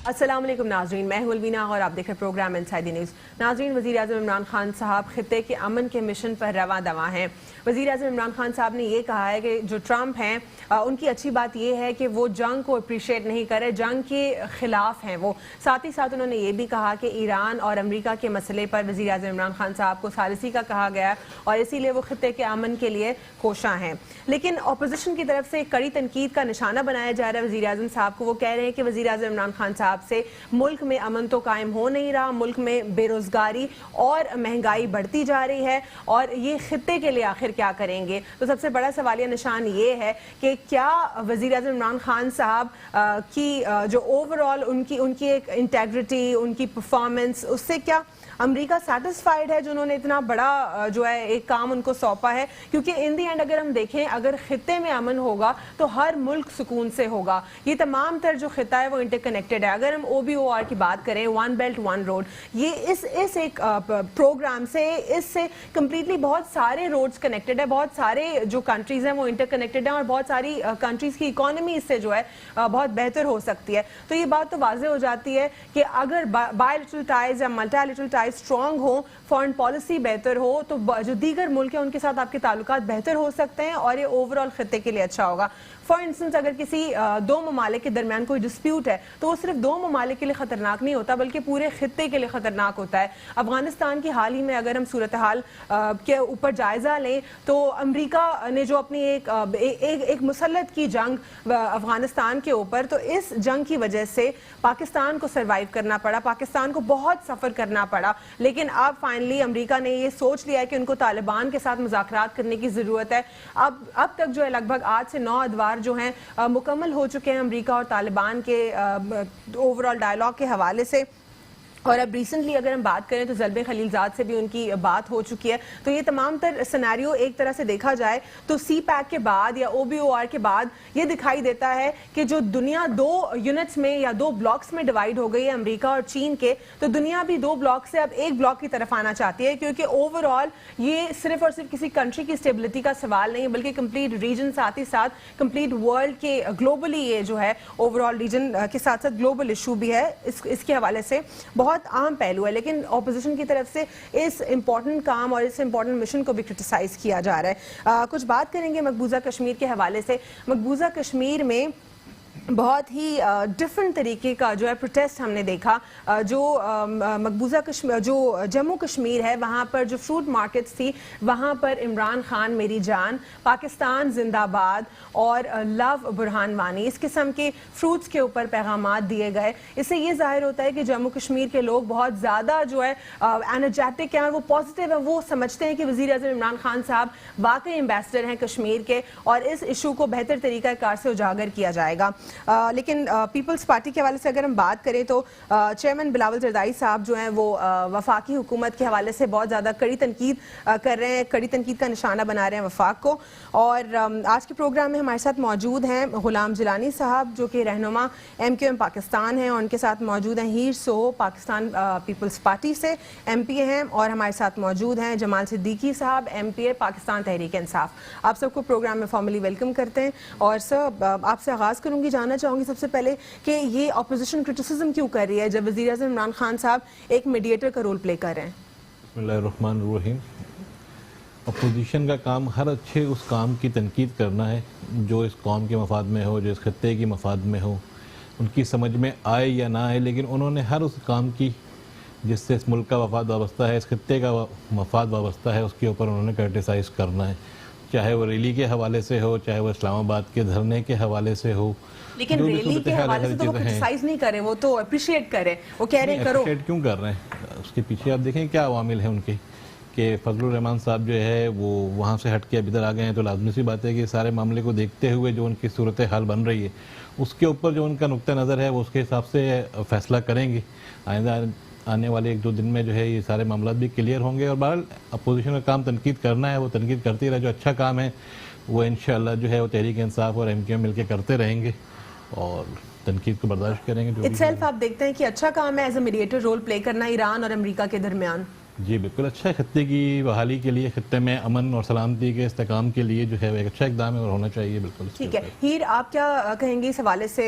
السلام علیکم ناظرین، میں ہوں الوینا اور آپ دیکھ رہے پروگرام انسائیڈ دی نیوز۔ ناظرین، وزیر اعظم عمران خان صاحب خطے کے امن کے مشن پر رواں دواں ہیں۔ وزیر اعظم عمران خان صاحب نے یہ کہا ہے کہ جو ٹرمپ ہیں ان کی اچھی بات یہ ہے کہ وہ جنگ کو اپریشیٹ نہیں کرے، جنگ کے خلاف ہیں وہ۔ ساتھ ہی ساتھ انہوں نے یہ بھی کہا کہ ایران اور امریکہ کے مسئلے پر وزیر اعظم عمران خان صاحب کو ثالثی کا کہا گیا اور اسی لیے وہ خطے کے امن کے لیے کوشاں ہیں۔ لیکن اپوزیشن کی طرف سے کڑی تنقید کا نشانہ بنایا جا رہا ہے وزیر اعظم صاحب کو۔ وہ کہہ رہے ہیں کہ وزیر اعظم عمران خان صاحب سے ملک میں امن تو قائم ہو نہیں رہا، ملک میں بے روزگاری اور مہنگائی بڑھتی جا رہی ہے، اور یہ خطے کے لیے آخر کیا کریں گے۔ تو سب سے بڑا سوالیہ نشان یہ ہے کہ کیا وزیر اعظم عمران خان صاحب کی جو اوور آل ان کی ایک انٹیگریٹی، ان کی پرفارمنس، اس سے کیا امریکہ سیٹسفائیڈ ہے جو انہوں نے اتنا بڑا جو ہے ایک کام ان کو سونپا ہے؟ کیونکہ ان دی اینڈ اگر ہم دیکھیں، اگر خطے میں امن ہوگا تو ہر ملک سکون سے ہوگا۔ یہ تمام تر جو خطہ ہے وہ انٹر کنیکٹڈ ہے۔ اگر ہم OBOR کی بات کریں، ون بیلٹ ون روڈ، یہ اس ایک پروگرام سے، اس سے کمپلیٹلی بہت سارے روڈز کنیکٹڈ ہے، بہت سارے جو کنٹریز ہیں وہ انٹر کنیکٹڈ ہیں، اور بہت ساری کنٹریز کی اکانومی اس سے جو ہے بہت بہتر ہو سکتی ہے۔ تو یہ بات تو واضح ہو جاتی ہے کہ اگر بائی لیٹرل ٹائز یا ملٹی لیٹرل ٹائز اسٹرانگ ہو، فارن پالیسی بہتر ہو، تو جو دیگر ملک ہیں ان کے ساتھ آپ کے تعلقات بہتر ہو سکتے ہیں، اور یہ اوور آل خطے کے لیے اچھا ہوگا۔ فار انسٹنس، اگر کسی دو ممالک کے درمیان کوئی ڈسپیوٹ ہے تو وہ صرف دو ممالک کے لیے خطرناک نہیں ہوتا بلکہ پورے خطے کے لیے خطرناک ہوتا ہے۔ افغانستان کی حال ہی میں اگر ہم صورتحال کے اوپر جائزہ لیں تو امریکہ نے جو اپنی ایک مسلط کی جنگ افغانستان کے اوپر، تو اس جنگ کی وجہ سے پاکستان کو سروائیو کرنا پڑا، پاکستان کو بہت سفر کرنا پڑا، لیکن اب فائنلی امریکہ نے یہ سوچ لیا ہے کہ ان کو طالبان کے ساتھ مذاکرات کرنے کی ضرورت ہے۔ اب تک جو ہے لگ بھگ 8 سے 9 ادوار جو ہیں مکمل ہو چکے ہیں امریکہ اور طالبان کے اوور آل ڈائلاگ کے حوالے سے، اور اب ریسنٹلی اگر ہم بات کریں تو زلمے خلیلزاد سے بھی ان کی بات ہو چکی ہے۔ تو یہ تمام تر سینیریو ایک طرح سے دیکھا جائے تو سی پیک کے بعد یا OBOR کے بعد یہ دکھائی دیتا ہے کہ جو دنیا دو یونٹس میں یا دو بلاکس میں ڈیوائیڈ ہو گئی ہے امریکہ اور چین کے، تو دنیا بھی دو بلاک سے اب ایک بلاک کی طرف آنا چاہتی ہے، کیونکہ اوور آل یہ صرف اور صرف کسی کنٹری کی اسٹیبلٹی کا سوال نہیں ہے بلکہ کمپلیٹ ریجن، ساتھ ہی ساتھ کمپلیٹ ورلڈ کے گلوبلی یہ جو ہے اوور آل ریجن کے ساتھ ساتھ گلوبل ایشو بھی ہے۔ اس کے حوالے سے بہت اہم پہلو ہے، لیکن اپوزیشن کی طرف سے اس امپورٹنٹ کام اور اس امپورٹنٹ مشن کو بھی کرٹیسائز کیا جا رہا ہے۔ کچھ بات کریں گے مقبوضہ کشمیر کے حوالے سے۔ مقبوضہ کشمیر میں بہت ہی ڈفرنٹ طریقے کا جو ہے پروٹیسٹ ہم نے دیکھا۔ جو مقبوضہ کشمیر، جو جموں کشمیر ہے، وہاں پر جو فروٹ مارکیٹس تھی، وہاں پر عمران خان میری جان، پاکستان زندہ باد اور لو برہان وانی، اس قسم کے فروٹس کے اوپر پیغامات دیے گئے۔ اس سے یہ ظاہر ہوتا ہے کہ جموں کشمیر کے لوگ بہت زیادہ جو ہے انرجیٹک ہیں اور وہ پازیٹیو ہیں، وہ سمجھتے ہیں کہ وزیر اعظم عمران خان صاحب واقعی ایمبیسڈر ہیں کشمیر کے، اور اس ایشو کو بہتر طریقہ کار سے اجاگر کیا جائے گا۔ لیکن پیپلز پارٹی کے حوالے سے اگر ہم بات کریں تو چیئرمین بلاول زرداری صاحب جو ہیں وہ وفاقی حکومت کے حوالے سے بہت زیادہ کڑی تنقید کر رہے ہیں، کڑی تنقید کا نشانہ بنا رہے ہیں وفاق کو۔ اور آج کے پروگرام میں ہمارے ساتھ موجود ہیں غلام جیلانی صاحب جو کہ رہنما MQM پاکستان ہیں، اور ان کے ساتھ موجود ہیں ہیر سوہو پاکستان پیپلز پارٹی سے MP ہیں، اور ہمارے ساتھ موجود ہیں جمال صدیقی صاحب MPA پاکستان تحریک انصاف۔ آپ سب کو پروگرام میں فارملی ویلکم کرتے ہیں، اور سر آپ سے آغاز کروں گی، جاننا چاہوں گی سب سے پہلے کہ یہ اپوزیشن کرٹیسزم کیوں کر رہی ہے جب وزیر اعظم عمران خان صاحب ایک میڈیٹر کا رول پلے کر رہے ہیں؟ بسم اللہ الرحمن الرحیم۔ اپوزیشن کا کام ہر اچھے اس کام کی تنقید کرنا ہے جو اس قوم کے مفاد میں ہو، جو اس خطے کی مفاد میں ہو، ان کی سمجھ میں آئے یا نہ آئے، لیکن انہوں نے ہر اس کام کی جس سے اس ملک کا مفاد وابستہ ہے، اس خطے کا مفاد وابستہ ہے، اس کے اوپر انہوں نے کرٹیسائز کرنا ہے، چاہے وہ ریلی کے حوالے سے ہو، چاہے وہ اسلام آباد کے دھرنے کے حوالے سے ہو۔ لیکن ریلی کے حوالے سے تو وہ کرٹیسائز نہیں کر رہے، وہ تو اپریشیٹ کر رہے ہیں، وہ کہہ رہے ہیں کرو۔ اپریشیٹ کیوں کر رہے ہیں؟ اس کے پیچھے آپ دیکھیں کیا عوامل ہیں ان کے، کہ فضل الرحمان صاحب جو ہے وہ وہاں سے ہٹ کے اب ادھر آ گئے ہیں، تو لازمی سی بات ہے کہ سارے معاملے کو دیکھتے ہوئے جو ان کی صورتحال بن رہی ہے اس کے اوپر جو ان کا نقطہ نظر ہے وہ اس کے حساب سے فیصلہ کریں گے۔ آئندہ آنے والے 1-2 دن میں جو ہے یہ سارے معاملات بھی کلیئر ہوں گے، اور بہرحال اپوزیشن کا کام تنقید کرنا ہے، وہ تنقید کرتی رہے، جو اچھا کام ہے وہ انشاءاللہ جو ہے وہ تحریک انصاف اور MQM مل کے کرتے رہیں گے اور تنقید کو برداشت کریں گے۔ اٹسیلف آپ دیکھتے ہیں کہ اچھا کام ہے as a mediator role play کرنا ایران اور امریکہ کے درمیان؟ جی بالکل اچھا ہے، خطے کی بحالی کے لیے، خطے میں امن اور سلامتی کے استحکام کے لیے جو ہے ایک اچھا اقدام ہے اور ہونا چاہیے بالکل. ٹھیک ہے ہیر، آپ کیا کہیں گے اس حوالے سے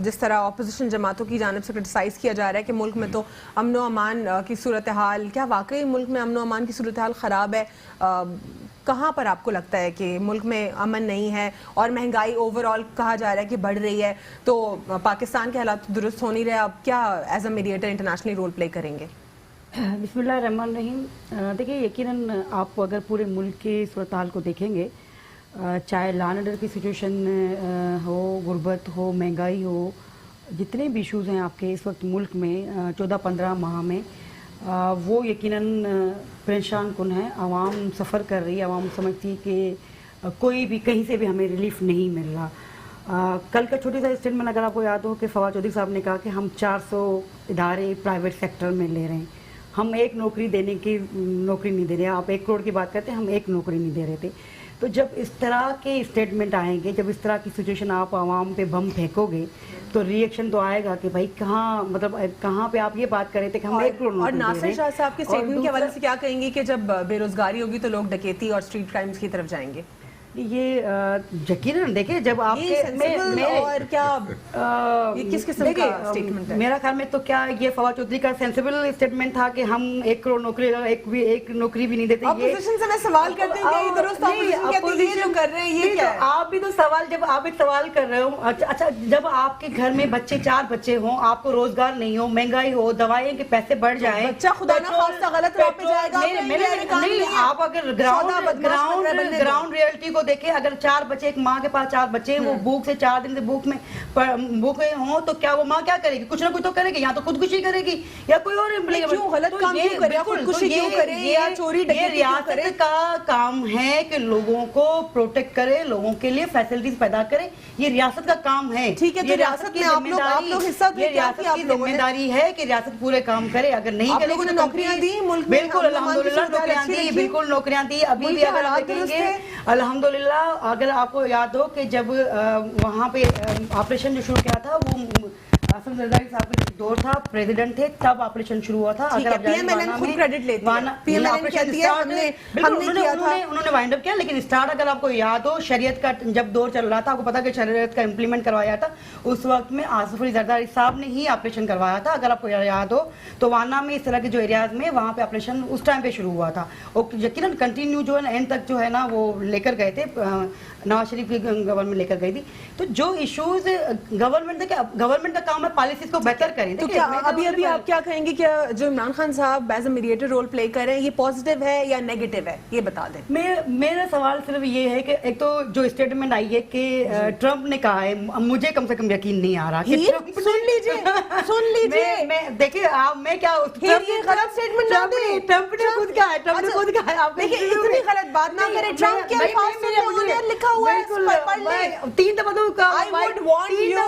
جس طرح اپوزیشن جماعتوں کی جانب سے کرٹیسائز کیا جا رہا ہے کہ ملک میں تو امن و امان کی صورتحال، کیا واقعی ملک میں امن و امان کی صورتحال خراب ہے؟ کہاں پر آپ کو لگتا ہے کہ ملک میں امن نہیں ہے اور مہنگائی اوور آل کہا جا رہا ہے کہ بڑھ رہی ہے، تو پاکستان کے حالات درست ہو نہیں رہے، آپ کیا as a mediator internationally role play کریں گے؟ بسم اللہ الرحمن الرحیم. دیکھیے یقیناً آپ اگر پورے ملک کی صورتحال کو دیکھیں گے، چاہے لا اینڈ آرڈر کی سچویشن ہو، غربت ہو، مہنگائی ہو، جتنے بھی ایشوز ہیں آپ کے اس وقت ملک میں 14-15 ماہ میں، وہ یقیناً پریشان کن ہے. عوام سفر کر رہی ہے، عوام سمجھتی ہے کہ کوئی بھی کہیں سے بھی ہمیں ریلیف نہیں مل رہا. کل کا چھوٹی سا اسٹیٹمنٹ اگر آپ کو یاد ہو کہ فواد چودھری صاحب نے کہا کہ ہم 400 ادارے پرائیویٹ سیکٹر میں لے رہے ہیں، ہم ایک نوکری دینے کی نوکری نہیں دے رہے. آپ 1 کروڑ کی بات کرتے ہیں، ہم ایک نوکری نہیں دے رہے تھے. تو جب اس طرح کے اسٹیٹمنٹ آئیں گے، جب اس طرح کی سچویشن آپ عوام پہ بم پھینکو گے تو ری ایکشن تو آئے گا کہ بھائی کہاں پہ آپ یہ بات کر رہے تھے کہ ہم 1 کروڑ اور ناصر شاہ صاحب کے اسٹیٹمنٹ کے حوالے سے کیا کہیں گے کہ جب بے روزگاری ہوگی تو لوگ ڈکیتی اور اسٹریٹ کرائمز کی طرف جائیں گے؟ یہ یقیناً دیکھیں جب آپ اور کیا یہ کس قسم کا اسٹیٹمنٹ ہے؟ میرا خیال میں تو کیا یہ فواد چودھری کا سینسیبل اسٹیٹمنٹ تھا کہ ہم 1 کروڑ نوکری ایک نوکری بھی نہیں دیتے. اپوزیشن سے میں سوال کرتے ہیں کہ درست اپوزیشن کہتی ہے یہ جو کر رہے ہیں یہ کیا ہے؟ آپ بھی تو سوال، جب آپ ایک سوال کر رہے ہو، اچھا جب آپ کے گھر میں 4 بچے ہوں، آپ کو روزگار نہیں ہو، مہنگائی ہو، دوائیں کے پیسے بڑھ جائیں، بچہ خدا نہ خواستہ غلط راہ پہ جائے گا. نہیں، آپ اگر گراؤنڈ ریئلٹی کو دیکھیں، اگر 4 بچے، ایک ماں کے پاس 4 بچے ہیں، وہ بھوک سے 4 دن سے بھوک میں ہوں تو کیا وہ ماں کیا کرے گی؟ کچھ نہ کچھ تو کرے گی، یا تو خودکشی کرے گی یا کوئی اور کیوں غلط کام کیوں کرے، خودکشی کیوں کرے یا چوری ڈکیتی کیوں کرے؟ ریاست کا کام ہے کہ لوگوں کو پروٹیکٹ کرے، لوگوں کے لیے فیسلٹیز پیدا کرے، یہ ریاست کا کام ہے. ٹھیک ہے، تو ریاست میں آپ لوگ حصہ یہ ریاست کی ذمہ داری ہے کہ ریاست پورے کام کرے. اگر نہیں کرے گی تو نوکریاں دی ملک میں، بالکل الحمدللہ نوکریاں دی، بالکل نوکریاں دی. ابھی بھی اگر آپ دیکھیں گے الحمدللہ، اگر آپ کو یاد ہو کہ جب وہاں پہ آپریشن جو شروع کیا تھا وہ حسن زرداری صاحب کا دور تھا، پریزیڈنٹ تھے، تب آپریشن شروع ہوا تھا. اگر پی ایم ایل این خود کریڈٹ لیتی ہے، پی ایم ایل این کہتی ہے ہم نے کیا تھا، انہوں نے وائنڈ اپ کیا. لیکن اسٹارٹ اگر آپ کو یاد ہو شریعت کا جب دور چل رہا تھا، آپ کو پتا کہ شریعت کا امپلیمنٹ کروایا تھا، اس وقت میں آصف علی زرداری صاحب نے ہی آپریشن کروایا تھا. اگر آپ کو یاد ہو تو وانا میں اس طرح کے جو ایریاز میں وہاں پہ آپریشن اس ٹائم پہ شروع ہوا تھا، اور یقیناً کنٹینیو جو ہے نا اینڈ تک جو ہے نا وہ لے کر گئے تھے، نواز شریف کی گورنمنٹ لے کر گئی تھی. تو جو ایشوز گورنمنٹ کا کام ہے پالیسیز کو بہتر کریں. تو کیا ابھی آپ کیا کہیں گے کہ جو عمران خان صاحب as a mediator role play کر رہے ہیں یہ پازیٹیو ہے یا نیگیٹو ہے، یہ بتا دیں. میرا سوال صرف یہ ہے کہ ایک تو جو اسٹیٹمنٹ آئی ہے کہ ٹرمپ نے کہا ہے، مجھے کم سے کم یقین نہیں آ رہا کہ سن لیجیے دیکھیے میں کیا غلط اسٹیٹمنٹ نہ دیں. ٹرمپ نے خود کہا ہے، ٹرمپ نے خود کہا ہے. آپ دیکھیں اتنی غلط بات نہ کریں. ٹرمپ کے الفاظ سے انہوں نے لکھا ہوا ہے، پڑھ لیں. 3 دفعہ تو کہا I would want you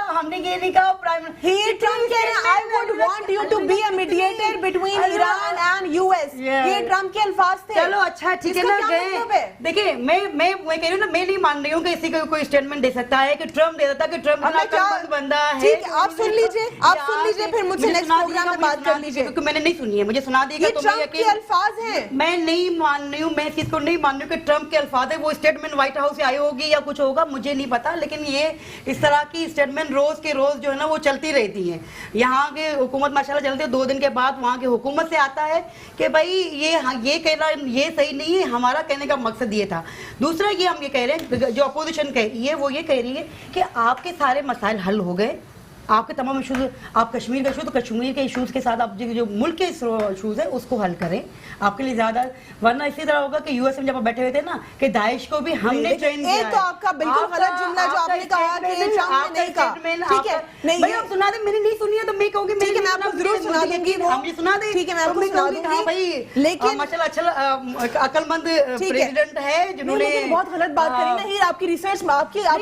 ہم نے یہ نہیں کہا to be a mediator between Iran and US. یہ ٹرمپ کے الفاظ تھے. چلو اچھا ٹھیک ہے نا. دیکھیں میں کہہ رہی ہوں نا، میں نہیں مان رہی ہوں کہ اسی کو کوئی اسٹیٹمنٹ دے سکتا ہے کہ ٹرمپ دے دیتا کہ ٹرمپ عقلمند بندہ ہے. ٹھیک ہے، آپ سن لیجیے پھر مجھ سے نیکسٹ پروگرام میں بات کر لیجیے، کیونکہ میں نے نہیں سنی ہے. مجھے سنا دیے گا تو ٹرمپ کے الفاظ ہیں. میں نہیں مان رہی ہوں، میں اس چیز کو نہیں مان رہی ہوں کہ ٹرمپ کے الفاظ ہے. وہ اسٹیٹمنٹ وائٹ ہاؤس سے آئی ہوگی یا کچھ ہوگا مجھے نہیں پتا، لیکن یہ اس طرح کی اسٹیٹمنٹ روز کے روز جو ہے نا وہ چلتی رہتی ہیں. یہاں کے حکومت ماشاءاللہ چلتی ہے، 2 دن کے بعد وہاں کی حکومت سے آتا ہے کہ بھائی یہ کہنا یہ صحیح نہیں ہے، ہمارا کہنے کا مقصد یہ تھا. دوسرا یہ ہم یہ کہہ رہے ہیں، جو اپوزیشن کہہ رہی ہے وہ یہ کہہ رہی ہے کہ آپ کے سارے مسائل حل ہو گئے، آپ کے تمام ایشوز، آپ کشمیر کا ایشو تو کشمیر کے ایشوز کے ساتھ آپ جو ملک کے ایشوز ہیں اس کو حل کریں، آپ کے لیے زیادہ. ورنہ اسی طرح ہوگا کہ یو ایس میں جب آپ بیٹھے ہوئے تھے نا کہ داعش کو بھی ہم نے ٹرین کیا ہے. تو آپ کا بالکل غلط جملہ جو آپ نے کہا کہ ٹرمپ نے نہیں کہا. ٹھیک ہے، نہیں بھائی آپ سنا دیں، میں نے نہیں سنی ہے تو میں کہوں گی ٹھیک ہے، میں آپ کو ضرور سنا دوں گی. وہ مجھے سنا دیں. ٹھیک ہے، میں آپ کو سنا دوں گی. بھائی لیکن ماشاءاللہ اچھا عقل مند پریزیڈنٹ ہے جنہوں نے بہت غلط بات کری نا. آپ کی ریسرچ، آپ کی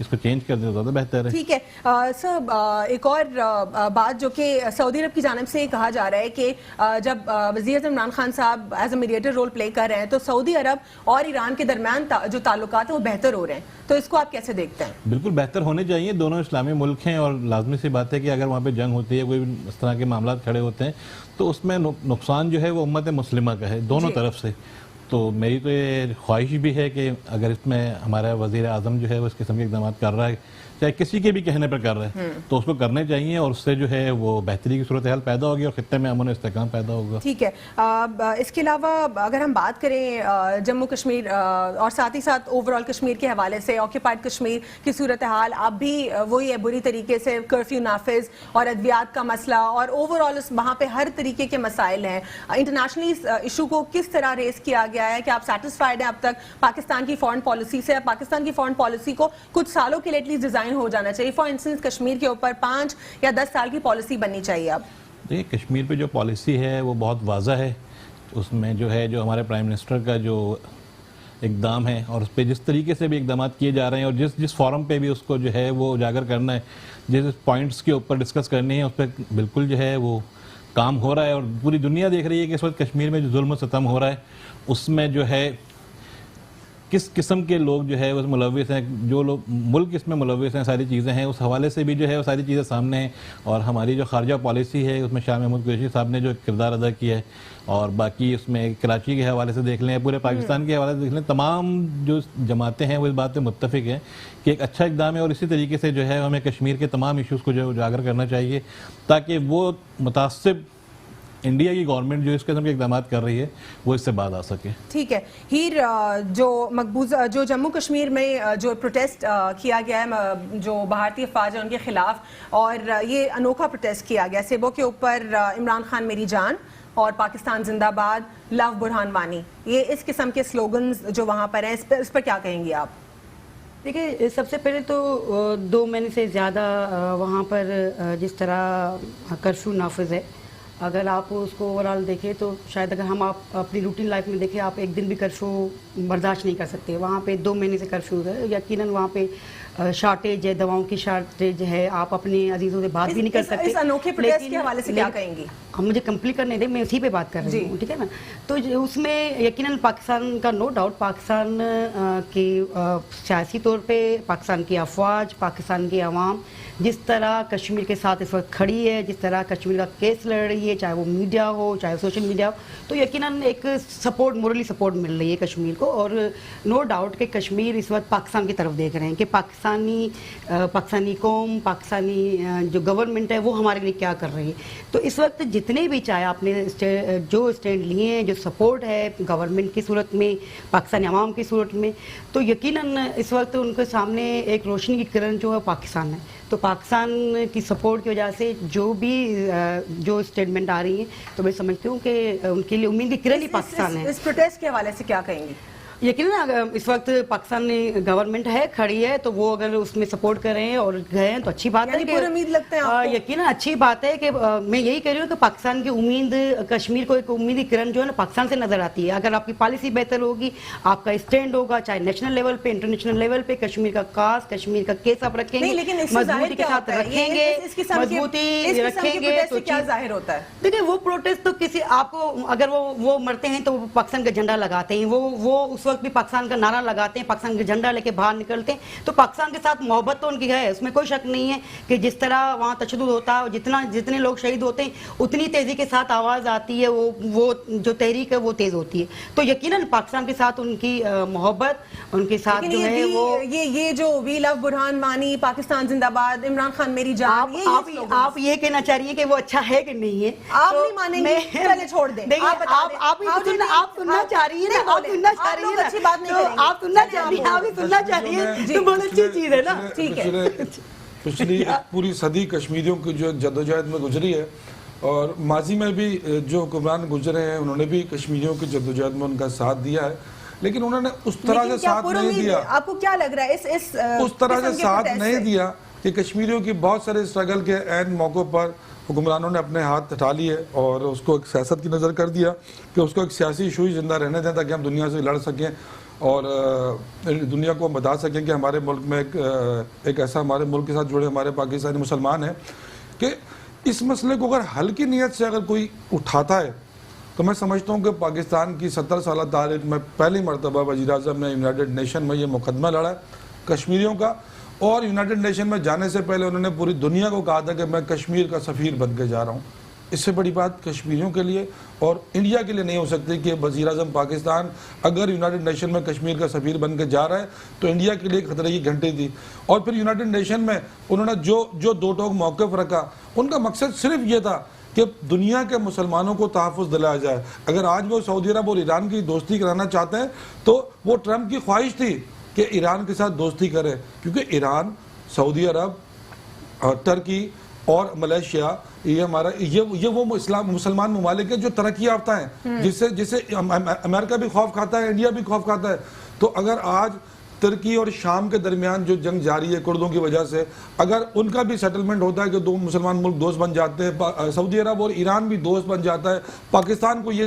اس کو چینج کر دیں تو زیادہ بہتر ہے. ٹھیک ہے سر، ایک اور بات جو کہ سعودی عرب کی جانب سے کہا جا رہا ہے کہ جب وزیر اعظم عمران خان صاحب as a mediator role play کر رہے ہیں تو سعودی عرب اور ایران کے درمیان جو تعلقات ہیں وہ بہتر ہو رہے ہیں، تو اس کو آپ کیسے دیکھتے ہیں؟ بالکل بہتر ہونے چاہیے، دونوں اسلامی ملک ہیں اور لازمی سی بات ہے کہ اگر وہاں پہ جنگ ہوتی ہے، کوئی اس طرح کے معاملات کھڑے ہوتے ہیں تو اس میں نقصان جو ہے وہ امت مسلمہ کا ہے دونوں طرف سے. تو میری تو یہ خواہش بھی ہے کہ اگر اس میں ہمارا وزیر اعظم جو ہے وہ اس قسم کے اقدامات کر رہا ہے، چاہے کسی کے بھی کہنے پر کر رہے ہیں، تو اس کو کرنے چاہیے اور اس سے جو ہے وہ بہتری کی صورتحال پیدا ہوگی اور خطے میں امن و استحکام پیدا ہوگا. ٹھیک ہے، اس کے علاوہ اگر ہم بات کریں جموں کشمیر اور ساتھ ہی ساتھ اوور آل کشمیر کے حوالے سے آکوپائڈ کشمیر کی صورتحال اب بھی وہی ہے بری طریقے سے، کرفیو نافذ اور ادویات کا مسئلہ اور اوور آل وہاں پہ ہر طریقے کے مسائل ہیں. انٹرنیشنلی ایشو کو کس طرح ریز کیا گیا ہے کہ آپ سیٹسفائیڈ ہیں اب تک پاکستان کی فارن پالیسی سے؟ پاکستان کی فارن پالیسی کو کچھ سالوں کے لیے ایٹ لیسٹ ڈیزائن ہو جانا چاہیے، فار انسٹنس کشمیر کے اوپر 5 یا 10 سال کی پالیسی بننی چاہیے. اب دیکھیں کشمیر پہ جو پالیسی ہے وہ بہت واضح ہے، اس میں جو ہے جو ہمارے پرائم منسٹر کا جو اقدام ہے اور اس پہ جس طریقے سے بھی اقدامات کیے جا رہے ہیں اور جس فورم پہ بھی اس کو جو ہے وہ اجاگر کرنا ہے، جس پوائنٹس کے اوپر ڈسکس کرنی ہے اس پہ بالکل جو ہے وہ کام ہو رہا ہے. اور پوری دنیا دیکھ رہی ہے کہ اس وقت کشمیر میں جو ظلم و ستم ہو رہا ہے اس میں جو ہے کس قسم کے لوگ جو ہے وہ ملوث ہیں، جو لوگ ملک اس میں ملوث ہیں، ساری چیزیں ہیں. اس حوالے سے بھی جو ہے وہ ساری چیزیں سامنے ہیں اور ہماری جو خارجہ پالیسی ہے اس میں شاہ محمود قریشی صاحب نے جو کردار ادا کیا ہے اور باقی اس میں کراچی کے حوالے سے دیکھ لیں، پورے پاکستان کے حوالے سے دیکھ لیں، تمام جو جماعتیں ہیں وہ اس بات پہ متفق ہیں کہ ایک اچھا اقدام ہے. اور اسی طریقے سے جو ہے ہمیں کشمیر کے تمام ایشوز کو جو ہے اجاگر کرنا چاہیے تاکہ وہ متعصب انڈیا کی گورنمنٹ جو اس قسم کے اقدامات کر رہی ہے وہ اس سے بعد آ سکے. ٹھیک ہے ہیر، جو مقبوضہ جو جموں کشمیر میں جو پروٹیسٹ کیا گیا ہے جو بھارتی افواج ہیں ان کے خلاف، اور یہ انوکھا پروٹیسٹ کیا گیا سیبو کے اوپر، عمران خان میری جان اور پاکستان زندہ باد، لو برہان وانی، یہ اس قسم کے سلوگنز جو وہاں پر ہیں، اس پر کیا کہیں گی آپ؟ دیکھیے سب سے پہلے تو 2 مہینے سے زیادہ وہاں پر جس طرح کرفیو نافذ ہے، اگر آپ اس کو اوورآل دیکھیں تو شاید اگر ہم آپ اپنی روٹین لائف میں دیکھیں آپ ایک دن بھی کرفیو برداشت نہیں کر سکتے. وہاں پہ 2 مہینے سے کرفیو ہے، یقیناً وہاں پہ شارٹیج ہے، دواؤں کی شارٹیج ہے، آپ اپنے عزیزوں سے بات بھی نہیں کر سکتے. اس انوکھے پروٹیسٹ کے حوالے سے کیا کہیں گی؟ ہم مجھے کمپلیٹ کرنے دیں، میں اسی پہ بات کر رہی ہوں، ٹھیک ہے نا. تو اس میں یقیناً پاکستان کا نو ڈاؤٹ، پاکستان کی سیاسی طور پہ پاکستان کی افواج، پاکستان کی عوام جس طرح کشمیر کے ساتھ اس وقت کھڑی ہے، جس طرح کشمیر کا کیس لڑ رہی ہے، چاہے وہ میڈیا ہو چاہے سوشل میڈیا ہو، تو یقیناً ایک سپورٹ، مورلی سپورٹ مل رہی ہے کشمیر کو. اور نو ڈاؤٹ کہ کشمیر اس وقت پاکستان کی طرف دیکھ رہے ہیں کہ پاکستانی قوم، پاکستانی جو گورنمنٹ ہے وہ ہمارے لیے کیا کر رہی ہے. تو اس وقت جتنے بھی چاہے آپ نے جو اسٹینڈ لیے ہیں، جو سپورٹ ہے گورنمنٹ کی صورت میں، پاکستانی عوام کی صورت میں، تو یقیناً اس وقت ان کے سامنے ایک روشنی کی کرن جو ہے پاکستان ہے. تو پاکستان کی سپورٹ کی وجہ سے جو اسٹیٹمنٹ آ رہی ہیں تو میں سمجھتی ہوں کہ ان کے لیے امید کی کرن ہی پاکستان ہے. اس پروٹیسٹ کے حوالے سے کیا کہیں گی؟ یقیناً اس وقت پاکستانی گورنمنٹ ہے، کھڑی ہے، تو وہ اگر اس میں سپورٹ کر رہے ہیں اور گئے ہیں تو اچھی بات ہے. امید لگتے ہیں یقیناً اچھی بات ہے کہ میں یہی کہہ رہی ہوں کہ پاکستان کی امید، کشمیر کو ایک امید کی کرن جو ہے نا پاکستان سے نظر آتی ہے. اگر آپ کی پالیسی بہتر ہوگی، آپ کا اسٹینڈ ہوگا، چاہے نیشنل لیول پہ، انٹرنیشنل لیول پہ، کشمیر کا کاس، کشمیر کا کیس آپ رکھیں گے، مضبوطی کے ساتھ رکھیں گے، مضبوطی رکھیں گے تو کیا ظاہر ہوتا ہے؟ دیکھیں وہ پروٹیسٹ تو کسی آپ کو اگر وہ مرتے ہیں تو وہ پاکستان کا جھنڈا لگاتے ہیں، وہ اس وقت بھی پاکستان کا نعرہ لگاتے ہیں، پاکستان کا جھنڈا لے کے باہر نکلتے ہیں. تو پاکستان کے ساتھ محبت تو ان کی ہے، اس میں کوئی شک نہیں ہے کہ جس طرح وہاں تشدد ہوتا ہے، جتنے لوگ شہید ہوتے ہیں اتنی تیزی کے ساتھ آواز آتی ہے، وہ جو تحریک ہے وہ تیز ہوتی ہے. تو یقیناً پاکستان کے ساتھ ان کی محبت، ان کے ساتھ جو ہے وہ یہ جو وی لو برہان وانی، پاکستان زندہ باد، عمران خان میری جان، آپ یہ کہنا چاہ رہی ہیں کہ وہ اچھا ہے کہ نہیں ہے؟ آپ نہیں مانیں گے، چلے چھوڑ دیں. آپ سننا چاہ رہی ہیں نا، آپ سننا چاہ رہی ہیں، اچھی بات نہیں کریں گے. آپ سننا چاہ رہی ہیں، آپ بھی سننا چاہ رہی ہیں تو بہت اچھی چیز ہے نا. ٹھیک ہے، پچھلی پوری صدی کشمیریوں کی جو جدوجہد میں گزری ہے اور ماضی میں بھی جو حکمران گزرے ہیں انہوں نے بھی کشمیریوں کی جدوجہد میں ان کا ساتھ دیا ہے، لیکن انہوں نے اس طرح سے ساتھ نہیں دیا. آپ کو کیا لگ رہا ہے اس طرح سے ساتھ نہیں دیا کہ کشمیریوں کی بہت سارے اسٹرگل کے عین موقع پر حکمرانوں نے اپنے ہاتھ اٹھا لیے اور اس کو ایک سیاست کی نظر کر دیا کہ اس کو ایک سیاسی ایشو ہی زندہ رہنے دیں تاکہ ہم دنیا سے لڑ سکیں. اور دنیا کو ہم بتا سکیں کہ ہمارے ملک میں ایک ایسا ہمارے ملک کے ساتھ جڑے ہمارے پاکستانی مسلمان ہیں کہ اس مسئلے کو اگر حل کی نیت سے اگر کوئی اٹھاتا ہے تو میں سمجھتا ہوں کہ پاکستان کی 70 سالہ تاریخ میں پہلی مرتبہ وزیر اعظم نے یونائٹڈ نیشن میں یہ مقدمہ لڑا ہے کشمیریوں کا، اور یونائٹڈ نیشن میں جانے سے پہلے انہوں نے پوری دنیا کو کہا تھا کہ میں کشمیر کا سفیر بن کے جا رہا ہوں۔ اس سے بڑی بات کشمیریوں کے لیے اور انڈیا کے لیے نہیں ہو سکتی کہ وزیر اعظم پاکستان اگر یونائٹڈ نیشن میں کشمیر کا سفیر بن کے جا رہا ہے تو انڈیا کے لیے خطرے کی گھنٹی تھی۔ اور پھر یونائٹڈ نیشن میں انہوں نے جو دو ٹوک موقف رکھا، ان کا مقصد صرف یہ تھا کہ دنیا کے مسلمانوں کو تحفظ دلایا جائے۔ اگر آج وہ سعودی عرب اور ایران کی دوستی کرانا چاہتے ہیں تو وہ ٹرمپ کی خواہش تھی کہ ایران کے ساتھ دوستی کرے، کیونکہ ایران، سعودی عرب، ترکی اور ملیشیا یہ وہ مسلمان ممالک ہیں جو ترقی یافتہ ہیں، جسے امریکہ بھی خوف کھاتا ہے، انڈیا بھی خوف کھاتا ہے۔ تو اگر آج ترکی اور شام کے درمیان جو جنگ جاری ہے کردوں کی وجہ سے، اگر ان کا بھی سیٹلمنٹ ہوتا ہے کہ دو مسلمان ملک دوست بن جاتے ہیں، سعودی عرب اور ایران بھی دوست بن جاتا ہے، پاکستان کو یہ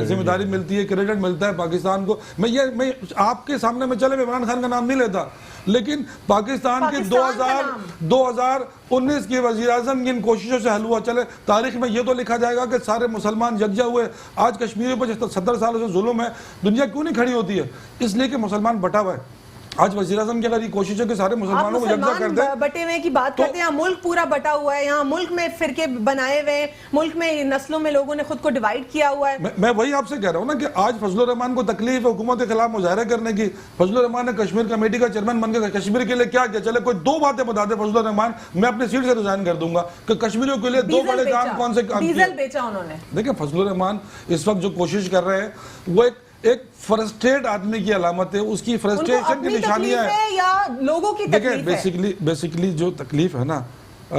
ذمہ داری ملتی ہے، کریڈٹ ملتا ہے پاکستان کو۔ میں آپ کے سامنے میں چلے عمران خان کا نام نہیں لیتا، لیکن پاکستان کے 2019 کے وزیر اعظم کی ان کوششوں سے حل ہوا۔ چلے تاریخ میں یہ تو لکھا جائے گا کہ سارے مسلمان یکجا ہوئے۔ آج کشمیریوں پر 70 سالوں سے ظلم ہے، دنیا کیوں نہیں کھڑی ہوتی ہے؟ اس لیے کہ مسلمان بٹا ہوا ہے۔ آج وزیر اعظم کی اگر یہ کوشش ہے کہ سارے مسلمانوں کو یکجا کر دیں، بٹے ہوئے کی بات کرتے ہیں، یہاں ملک پورا بٹا ہوا ہے، یہاں ملک میں فرقے بنائے ہوئے ہیں، ملک میں نسلوں میں لوگوں نے خود کو ڈیوائیڈ کیا ہوا ہے۔ میں وہی آپ سے کہہ رہا ہوں نا کہ آج فضل الرحمان کو تکلیف ہے حکومت کے خلاف مظاہرے کرنے کی۔ فضل الرحمان نے کشمیر کمیٹی کا چیئرمین بن کے کشمیر کے لیے کیا کیا؟ چلے کوئی دو باتیں بتا دے فضل الرحمان، میں اپنی سیٹ سے ریزائن کر دوں گا کہ کشمیریوں کے لیے دو بڑے کام کون سے کام کیے؟ ڈیزل بیچا انہوں نے۔ دیکھیں فضل الرحمان اس وقت جو کوشش کر رہے ہیں وہ ایک فرسٹریٹ آدمی کی علامت ہے، اس کی فرسٹریشن کی نشانیاں ہیں یا لوگوں کی تکلیف ہے؟ دیکھیں بیسیکلی جو تکلیف ہے نا،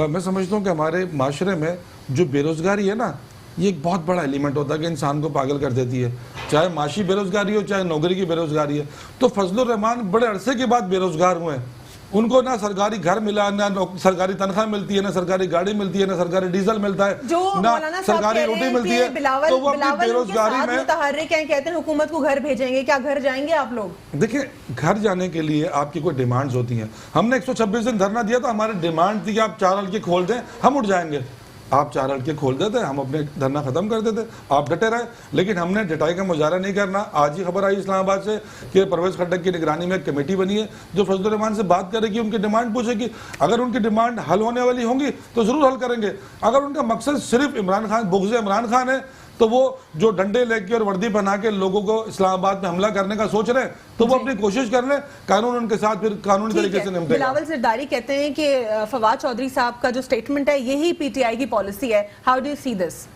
میں سمجھتا ہوں کہ ہمارے معاشرے میں جو بے روزگاری ہے نا، یہ ایک بہت بڑا ایلیمنٹ ہوتا ہے کہ انسان کو پاگل کر دیتی ہے، چاہے معاشی بے روزگاری ہو چاہے نوکری کی بے روزگاری ہے۔ تو فضل الرحمان بڑے عرصے کے بعد بے روزگار ہوئے ہیں، ان کو نہ سرکاری گھر ملا، نہ سرکاری تنخواہ ملتی ہے، نہ سرکاری گاڑی ملتی ہے، نہ سرکاری ڈیزل ملتا ہے، نہ سرکاری روٹی ملتی ہے۔ تو وہ اپنی بے روزگاری میں متحرک ہیں، کہتے ہیں حکومت کو گھر بھیجیں گے، کیا گھر جائیں گے آپ لوگ؟ دیکھیں گھر جانے کے لیے آپ کی کوئی ڈیمانڈز ہوتی ہیں۔ ہم نے 126 دن دھرنا دیا تو ہماری ڈیمانڈ تھی کہ آپ 4 حلقے کھول دیں، ہم اٹھ جائیں گے۔ آپ 4 حلقے کھول دیتے، ہم اپنے دھرنا ختم کر دیتے، آپ ڈٹے رہے، لیکن ہم نے ڈٹائی کا مظاہرہ نہیں کرنا۔ آج ہی خبر آئی اسلام آباد سے کہ پرویز خٹک کی نگرانی میں ایک کمیٹی بنی ہے جو فضل الرحمان سے بات کرے گی، ان کی ڈیمانڈ پوچھے گی۔ اگر ان کی ڈیمانڈ حل ہونے والی ہوں گی تو ضرور حل کریں گے۔ اگر ان کا مقصد صرف عمران خان، بغض عمران خان ہے، تو وہ جو ڈنڈے لے کے اور وردی بنا کے لوگوں کو اسلام آباد میں حملہ کرنے کا سوچ رہے ہیں تو وہ اپنی کوشش کر لیں، قانون ان کے ساتھ پھر قانونی طریقے سے نمٹے گا۔ بلاول زرداری کہتے ہیں کہ فواد چودھری صاحب کا جو سٹیٹمنٹ ہے یہی پی ٹی آئی کی پالیسی ہے، ہاؤ ڈو یو سی دس؟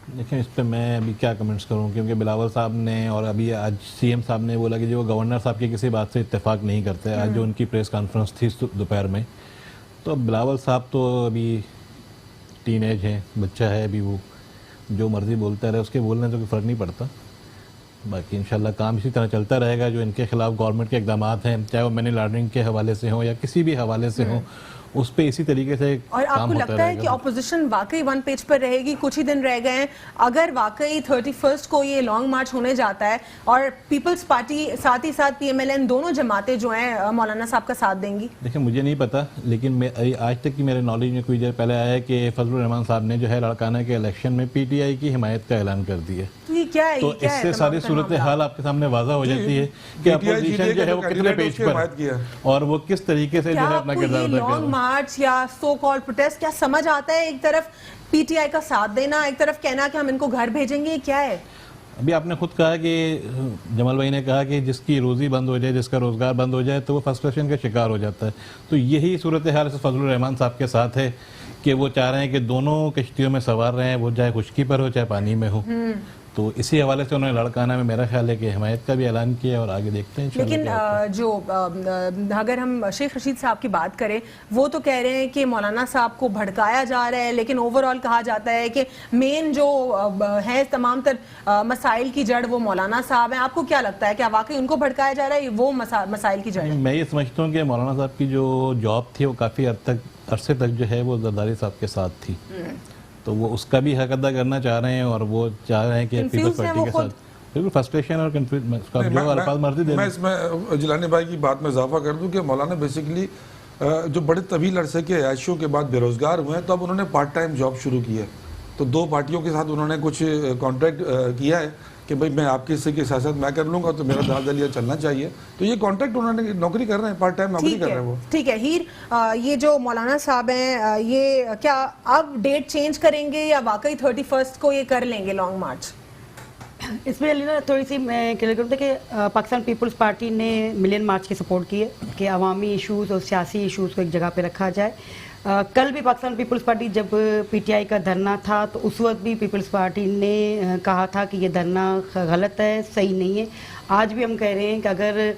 دیکھیں اس پہ میں ابھی کیا کمنٹس کروں، کیونکہ بلاول صاحب نے اور ابھی آج سی ایم صاحب نے بولا کہ جو گورنر صاحب کی کسی بات سے اتفاق نہیں کرتے۔ آج جو ان کی پریس کانفرنس تھی دوپہر میں، تو بلاول صاحب تو ابھی ٹین ایج ہے، بچہ ہے ابھی، وہ جو مرضی بولتا رہے، اس کے بولنے سے کوئی فرق نہیں پڑتا۔ باقی انشاءاللہ کام اسی طرح چلتا رہے گا۔ جو ان کے خلاف گورنمنٹ کے اقدامات ہیں، چاہے وہ منی لانڈرنگ کے حوالے سے ہوں یا کسی بھی حوالے سے ہوں، اس پہ اسی طریقے سے اور آپ کو لگتا ہے کہ اپوزیشن واقعی ون پیج پر رہے گی؟ کچھ ہی دن رہ گئے ہیں، اگر واقعی 31 کو یہ لانگ مارچ ہونے جاتا ہے اور پیپلز پارٹی ساتھ ہی ساتھ پی ایم ایل این دونوں جماعتیں جو ہیں مولانا صاحب کا ساتھ دیں گی؟ دیکھیں مجھے نہیں پتا، لیکن آج تک کی میرے نالج میں کچھ دیر پہلے آیا ہے کہ فضل الرحمان صاحب نے جو ہے لڑکانہ کے الیکشن میں پی ٹی آئی کی حمایت کا اعلان کر دیا۔ تو اس سے ساری صورتحال آپ کے سامنے واضح ہو جاتی ہے کہ اپوزیشن جو ہے وہ کتنے پیج پر اور وہ کس طریقے سے جو ہے اپنا کردار ادا کر رہا ہے۔ لانگ مارچ یا سو کال پروٹیسٹ کیا سمجھ آتا ہے؟ ایک طرف پی ٹی آئی کا ساتھ دینا، ایک طرف کہنا کہ ہم ان کو گھر بھیجیں گے، کیا ہے؟ ابھی آپ نے خود کہا کہ جمال بھائی نے کہا کہ جس کی روزی بند ہو جائے، جس کا روزگار بند ہو جائے تو وہ فرسٹریشن کا شکار ہو جاتا ہے۔ تو یہی صورتحال فضل الرحمان صاحب کے ساتھ ہے کہ وہ چاہ رہے ہیں کہ دونوں کشتیوں میں سوار رہے ہیں، وہ چاہے خشکی پر ہو چاہے پانی میں ہو۔ تو اسی حوالے سے انہوں نے لڑکانہ میں میرا خیال ہے کہ حمایت کا بھی اعلان کیا اور آگے دیکھتے ہیں۔ لیکن جو اگر ہم شیخ رشید صاحب کی بات کریں، وہ تو کہہ رہے ہیں کہ مولانا صاحب کو بھڑکایا جا رہا ہے، لیکن اوور آل کہا جاتا ہے کہ مین جو ہے تمام تر مسائل کی جڑ وہ مولانا صاحب ہیں۔ آپ کو کیا لگتا ہے، کیا واقعی ان کو بھڑکایا جا رہا ہے وہ مسائل کی جڑ ہے؟ میں یہ سمجھتا ہوں کہ مولانا صاحب کی جو جاب تھی وہ کافی حد تک عرصے تک جو ہے وہ زرداری صاحب کے ساتھ تھی، تو وہ اس کا بھی حق ادا کرنا چاہ رہے ہیں اور وہ چاہ رہے ہیں کہ پیپلز پارٹی کے ساتھ بالکل فرسٹریشن اور جو الفاظ مرضی دے. میں اس میں جیلانی بھائی کی بات میں اضافہ کر دوں کہ مولانا بیسیکلی جو بڑے طویل عرصے کے عیاشیوں کے بعد بے روزگار ہوئے ہیں تو اب انہوں نے پارٹ ٹائم جاب شروع کی ہے. تو 2 پارٹیوں کے ساتھ انہوں نے کچھ کانٹریکٹ کیا ہے کہ بھئی میں آپ کے حصے کی سیاست میں کر لوں گا تو میرا دلدلیہ چلنا چاہیے. تو یہ کانٹریکٹ انہوں نے نوکری کر رہے ہیں, پارٹ ٹائم نوکری کر رہے ہیں وہ. ٹھیک ہے ہیر, یہ جو مولانا صاحب ہیں یہ کیا اب ڈیٹ چینج کریں گے یا واقعی 31 کو یہ کر لیں گے لانگ مارچ؟ اس میں علی نا تھوڑی سی میں کلیئر کروں کہ پاکستان پیپلز پارٹی نے ملین مارچ کی سپورٹ کی ہے کہ عوامی ایشوز اور سیاسی ایشوز کو ایک جگہ پہ رکھا جائے. کل بھی پاکستان پیپلز پارٹی جب پی ٹی آئی کا دھرنا تھا تو اس وقت بھی پیپلز پارٹی نے کہا تھا کہ یہ دھرنا غلط ہے, صحیح نہیں ہے. آج بھی ہم کہہ رہے ہیں کہ اگر